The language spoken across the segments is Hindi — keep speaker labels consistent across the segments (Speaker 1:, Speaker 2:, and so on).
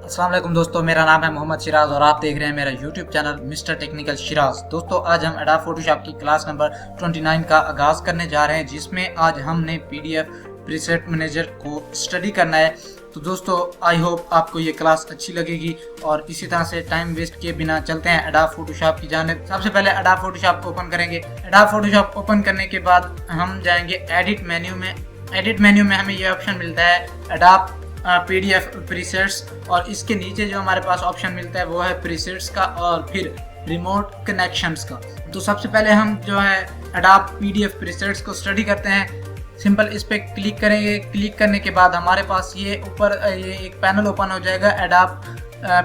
Speaker 1: अस्सलाम वालेकुम दोस्तों, मेरा नाम है मोहम्मद शिराज और आप देख रहे हैं मेरा YouTube channel mister technical Siraj. दोस्तों, आज हम एडोब फोटोशॉप की क्लास नंबर 29 का आगाज़ करने जा रहे हैं, जिसमें आज हमने पीडीएफ प्रीसेट मैनेजर को स्टडी करना है। तो दोस्तों, आई होप आपको ये क्लास अच्छी लगेगी और इसी तरह से टाइम वेस्ट किए बिना चलते हैं एडोब फोटोशॉप की जानिब। सबसे पहले एडोब फोटोशॉप ओपन करेंगे। एडोब फोटोशॉप ओपन करने के बाद हम जाएंगे एडिट मेन्यू में। एडिट मेन्यू में हमें ये ऑप्शन मिलता है एडोब पीडीएफ प्रीसेट्स, और इसके नीचे जो हमारे पास ऑप्शन मिलता है वो है प्रीसेट्स का और फिर रिमोट कनेक्शंस का। तो सबसे पहले हम जो है एडोब पीडीएफ प्रीसेट्स को स्टडी करते हैं। सिंपल इस पे क्लिक करेंगे। क्लिक करने के बाद हमारे पास ये ऊपर ये एक पैनल ओपन हो जाएगा। एडोब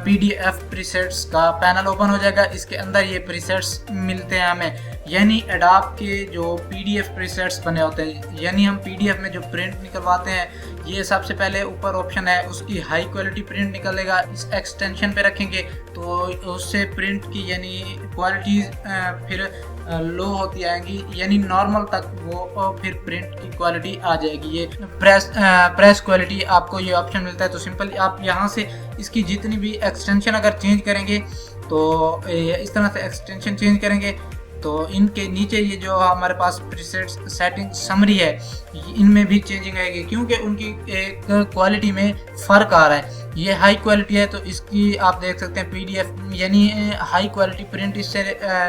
Speaker 1: पीडीएफ प्रीसेट्स का पैनल ओपन हो जाएगा। इसके अंदर ये प्रीसेट्स मिलते हैं हमें, यानी एडोब के जो पीडीएफ प्रीसेट्स बने होते हैं, यानी हम पीडीएफ में जो प्रिंट निकलवाते हैं, ये सबसे पहले ऊपर ऑप्शन है उसकी हाई क्वालिटी प्रिंट निकलेगा। इस एक्सटेंशन पे रखेंगे तो उससे प्रिंट की यानी क्वालिटी फिर लो होती आएंगी, यानी नॉर्मल तक वो फिर प्रिंट की क्वालिटी आ जाएगी। ये प्रेस क्वालिटी आपको ये ऑप्शन मिलता है। तो सिंपल आप यहाँ से इसकी जितनी भी एक्सटेंशन अगर चेंज करेंगे तो इस तरह से एक्सटेंशन चेंज करेंगे तो इनके नीचे ये जो हमारे पास प्रीसेट सेटिंग समरी है, इनमें भी चेंजिंग आएगी, क्योंकि उनकी एक क्वालिटी में फ़र्क आ रहा है। ये हाई क्वालिटी है तो इसकी आप देख सकते हैं पीडीएफ यानी हाई क्वालिटी प्रिंट इससे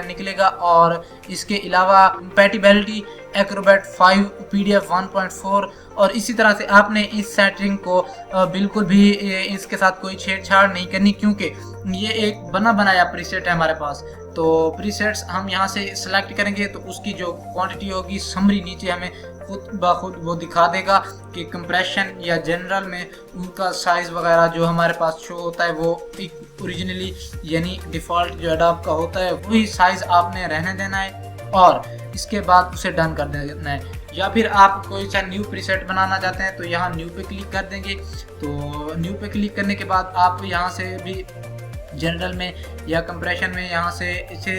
Speaker 1: निकलेगा। और इसके अलावा कंपैटिबिलिटी एक्रोबैट 5 पीडीएफ 1.4, और इसी तरह से आपने इस सेटिंग को बिल्कुल भी इसके साथ कोई छेड़छाड़ नहीं करनी, क्योंकि ये एक बना बनाया प्रीसेट है हमारे पास। तो प्रीसेट्स हम यहाँ से सिलेक्ट करेंगे तो उसकी जो क्वांटिटी होगी समरी नीचे हमें खुद ब खुद वो दिखा देगा कि कंप्रेशन या जनरल में उनका साइज़ वगैरह जो हमारे पास शो होता है वो एक ओरिजिनली यानी डिफ़ॉल्ट जो एडोब का होता है वही साइज़ आपने रहने देना है और इसके बाद उसे डन कर देना है। या फिर आप कोई सा न्यू प्रीसेट बनाना चाहते हैं तो यहाँ न्यू पे क्लिक कर देंगे। तो न्यू पे क्लिक करने के बाद आप यहाँ से भी जनरल में या कंप्रेशन में यहाँ से इसे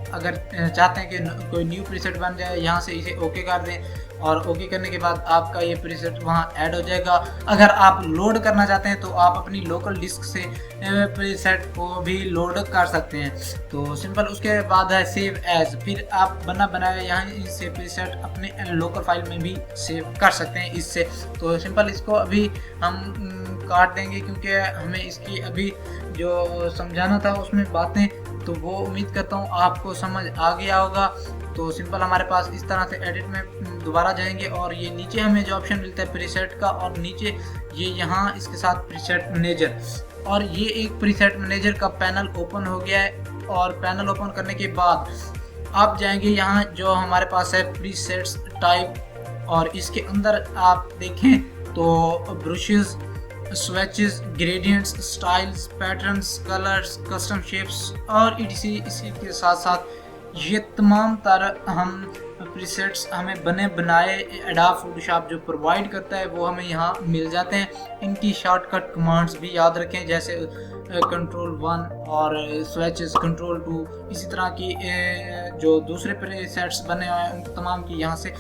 Speaker 1: अगर चाहते हैं कि कोई न्यू प्रीसेट बन जाए, यहाँ से इसे ओके कर दें और ओके करने के बाद आपका ये प्रीसेट वहाँ ऐड हो जाएगा। अगर आप लोड करना चाहते हैं तो आप अपनी लोकल डिस्क से प्रीसेट को भी लोड कर सकते हैं। तो सिंपल उसके बाद है सेव एज, फिर आप बना बनाए यहाँ से प्रीसेट अपने लोकल फाइल में भी सेव कर सकते हैं इससे। तो सिंपल इसको अभी हम काट देंगे, क्योंकि हमें इसकी अभी जो समझाना था उसमें बातें तो वो उम्मीद करता हूँ आपको समझ आ गया होगा। तो सिंपल हमारे पास इस तरह से एडिट में दोबारा जाएंगे और ये नीचे हमें जो ऑप्शन मिलता है प्रीसेट का, और नीचे ये यहाँ इसके साथ प्रीसेट मैनेजर, और ये एक प्रीसेट मैनेजर का पैनल ओपन हो गया है। और पैनल ओपन करने के बाद आप जाएंगे यहाँ जो हमारे पास है प्रीसेट्स टाइप, और इसके अंदर आप देखें तो brushes, swatches, gradients, styles, patterns, colours, custom shapes और इसी के साथ साथ ये तमाम तरह हम प्रीसेट्स हमें बने बनाए एडोब फोटोशॉप जो प्रोवाइड करता है वो हमें यहाँ मिल जाते हैं। इनकी शॉर्टकट कमांड्स भी याद रखें, जैसे कंट्रोल 1 और स्विचेस कंट्रोल 2, इसी तरह की जो दूसरे प्रीसेट्स बने हुए हैं उन तमाम की यहाँ से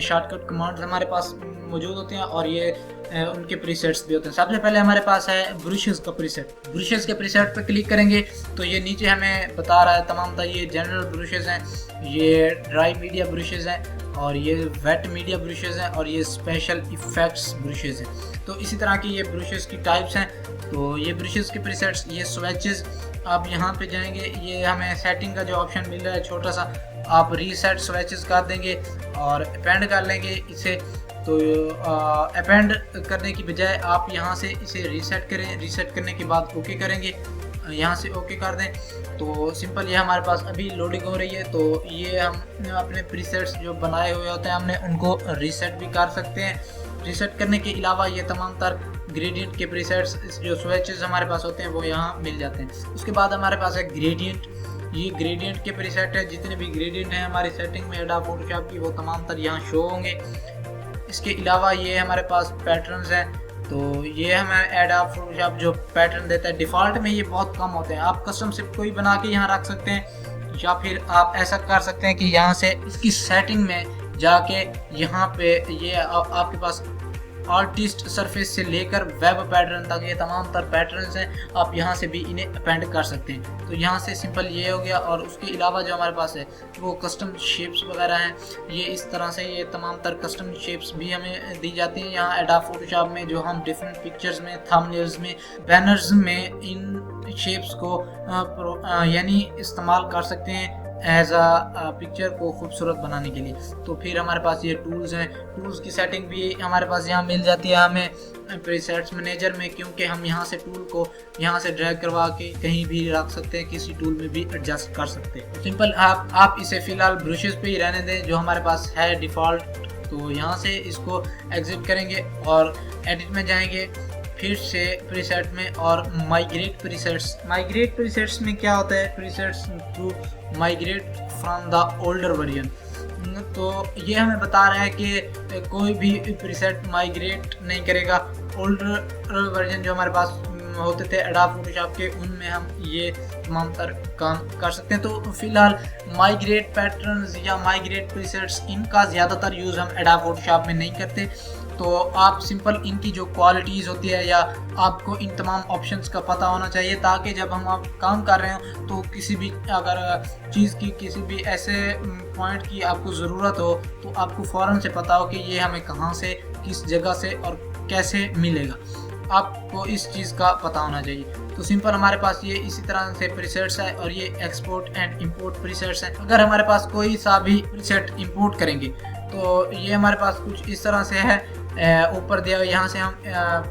Speaker 1: शॉर्टकट कमांड्स हमारे पास मौजूद होते हैं और ये उनके प्रीसेट्स भी होते हैं। सबसे पहले हमारे पास है ब्रशेस का प्रीसेट। ब्रशेस के प्रीसेट पर क्लिक करेंगे तो ये नीचे हमें बता रहा है तमाम ये जनरल ब्रशेस हैं, ये ड्राई मीडिया ब्रशेस हैं, और ये वेट मीडिया ब्रशेस हैं, और ये स्पेशल इफेक्ट्स ब्रशेस हैं। तो इसी तरह की ये ब्रशेस की टाइप्स हैं। तो ये ब्रशेस के प्रीसेट्स, ये स्वेचेस, आप यहाँ पे जाएंगे, ये हमें सेटिंग का जो ऑप्शन मिल रहा है छोटा सा, आप रीसेट स्वेचेस कर देंगे और अपेंड कर लेंगे इसे। तो अपेंड करने की बजाय आप यहाँ से इसे रीसेट करें। रीसेट करने के बाद ओके करेंगे, यहाँ से ओके कर दें। तो सिंपल ये हमारे पास अभी लोडिंग हो रही है। तो ये हम अपने प्रीसेट्स जो बनाए हुए होते हैं हमने उनको रीसेट भी कर सकते हैं। रीसेट करने के अलावा ये तमाम तर ग्रेडियंट के प्रीसेट्स जो स्विचेस हमारे पास होते हैं वो यहाँ मिल जाते हैं। उसके बाद हमारे पास है ग्रेडियंट। ये ग्रेडियंट के प्रीसेट है, जितने भी ग्रेडियंट हैं हमारी सेटिंग में एडोब फोटोशॉप की वो तमाम तर यहाँ शो होंगे। इसके अलावा ये हमारे पास पैटर्न्स हैं। तो ये हमें एडोब फोटोशॉप जो पैटर्न देता है डिफ़ॉल्ट में ये बहुत कम होते हैं। आप कस्टम से कोई बना के यहाँ रख सकते हैं, या फिर आप ऐसा कर सकते हैं कि यहाँ से इसकी सेटिंग में जाके यहाँ पे ये आपके पास आर्टिस्ट सरफेस से लेकर वेब पैटर्न तक ये तमाम तर पैटर्न्स हैं, आप यहाँ से भी इन्हें अपेंड कर सकते हैं। तो यहाँ से सिंपल ये हो गया। और उसके अलावा जो हमारे पास है वो कस्टम शेप्स वगैरह हैं, ये इस तरह से ये तमाम तर कस्टम शेप्स भी हमें दी जाती हैं यहाँ एडोब फोटोशॉप में, जो हम डिफरेंट पिक्चर्स में, थंबनेल्स में, बैनर्स में इन शेप्स को यानी इस्तेमाल कर सकते हैं एज आ पिक्चर को खूबसूरत बनाने के लिए। तो फिर हमारे पास ये टूल्स हैं, टूल्स की सेटिंग भी हमारे पास यहाँ मिल जाती है हमें प्रीसेट्स मैनेजर में, क्योंकि हम यहाँ से टूल को यहाँ से ड्रैग करवा के कहीं भी रख सकते हैं, किसी टूल में भी एडजस्ट कर सकते हैं। सिंपल आप इसे फिलहाल ब्रशेस पे ही रहने दें जो हमारे पास है डिफ़ॉल्ट। तो यहाँ से इसको एग्जिट करेंगे और एडिट में जाएंगे, फिर से प्रीसेट में और माइग्रेट प्रीसेट्स में क्या होता है, presets to migrate from the older version. तो ये हमें बता रहा है कि कोई भी प्रीसेट माइग्रेट नहीं करेगा। ओल्डर वर्जन जो हमारे पास होते थे एडोब फोटोशॉप के, उनमें हम ये तमाम तर काम कर सकते हैं। तो फिलहाल माइग्रेट पैटर्न्स या माइग्रेट प्रीसेट्स इनका ज़्यादातर यूज़ हम एडोब फोटोशॉप में नहीं करते। तो आप सिंपल इनकी जो क्वालिटीज़ होती है या आपको इन तमाम ऑप्शंस का पता होना चाहिए, ताकि जब हम आप काम कर रहे हो तो किसी भी अगर चीज़ की किसी भी ऐसे पॉइंट की आपको ज़रूरत हो तो आपको फ़ौरन से पता हो कि ये हमें कहाँ से, किस जगह से और कैसे मिलेगा, आपको इस चीज़ का पता होना चाहिए। तो सिंपल हमारे पास ये इसी तरह से प्रीसेट्स है और ये एक्सपोर्ट एंड इंपोर्ट प्रीसेट्स हैं। अगर हमारे पास कोई सा भी प्रीसेट इंपोर्ट करेंगे तो ये हमारे पास कुछ इस तरह से है, ऊपर दिया हुआ, यहाँ से हम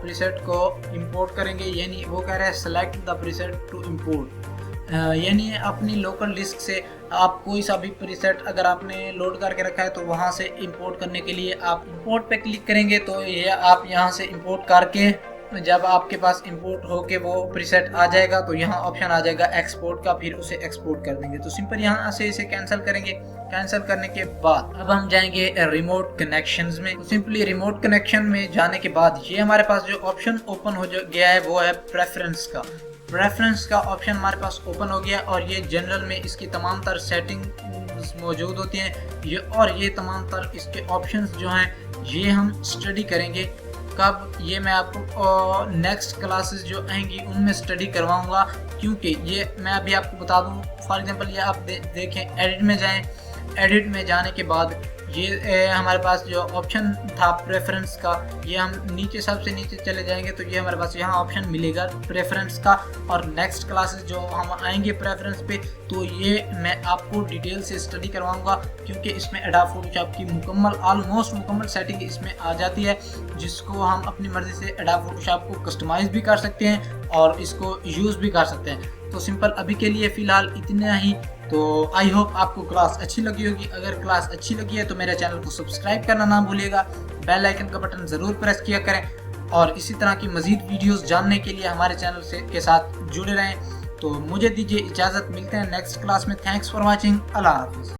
Speaker 1: प्रीसेट को इंपोर्ट करेंगे, यानी वो कह रहा है select the preset to import, यानी अपनी लोकल डिस्क से आप कोई सा भी प्रीसेट अगर आपने लोड करके रखा है तो वहाँ से इंपोर्ट करने के लिए आप इंपोर्ट पे क्लिक करेंगे। तो ये आप यहाँ से इंपोर्ट करके जब आपके पास इंपोर्ट होके वो प्रीसेट आ जाएगा तो यहाँ ऑप्शन आ जाएगा एक्सपोर्ट का, फिर उसे एक्सपोर्ट कर देंगे। तो सिंपल यहाँ से इसे कैंसिल करेंगे। कैंसिल करने के बाद अब हम जाएंगे रिमोट कनेक्शंस में। तो सिंपली रिमोट कनेक्शन में जाने के बाद ये हमारे पास जो ऑप्शन ओपन हो गया है वो है प्रेफरेंस का ऑप्शन हमारे पास ओपन हो गया। और ये जनरल में इसकी तमाम तर सेटिंग मौजूद होती हैं ये, और ये तमाम तर इसके ऑप्शंस जो हैं ये हम स्टडी करेंगे। कब, ये मैं आपको नेक्स्ट क्लासेस जो आएंगी उनमें स्टडी करवाऊंगा, क्योंकि ये मैं अभी आपको बता दूं। फॉर एग्जांपल ये आप देखें, एडिट में जाएं, एडिट में जाने के बाद ये हमारे पास जो ऑप्शन था प्रेफरेंस का, ये हम नीचे सबसे नीचे चले जाएंगे तो ये हमारे पास यहाँ ऑप्शन मिलेगा प्रेफरेंस का। और नेक्स्ट क्लासेस जो हम आएंगे प्रेफरेंस पे तो ये मैं आपको डिटेल से स्टडी करवाऊंगा, क्योंकि इसमें एडोब फोटोशॉप की ऑलमोस्ट मुकम्मल सेटिंग इसमें आ जाती है, जिसको हम अपनी मर्जी से एडोब फोटोशॉप को कस्टमाइज भी कर सकते हैं और इसको यूज़ भी कर सकते हैं। तो सिंपल अभी के लिए फ़िलहाल इतना ही। तो आई होप आपको क्लास अच्छी लगी होगी। अगर क्लास अच्छी लगी है तो मेरे चैनल को सब्सक्राइब करना ना भूलिएगा, बेल आइकन का बटन ज़रूर प्रेस किया करें और इसी तरह की मज़ीद वीडियोस जानने के लिए हमारे चैनल के साथ जुड़े रहें। तो मुझे दीजिए इजाज़त, मिलते हैं नेक्स्ट क्लास में। Thanks for watching. अल्लाह हाफ़िज़।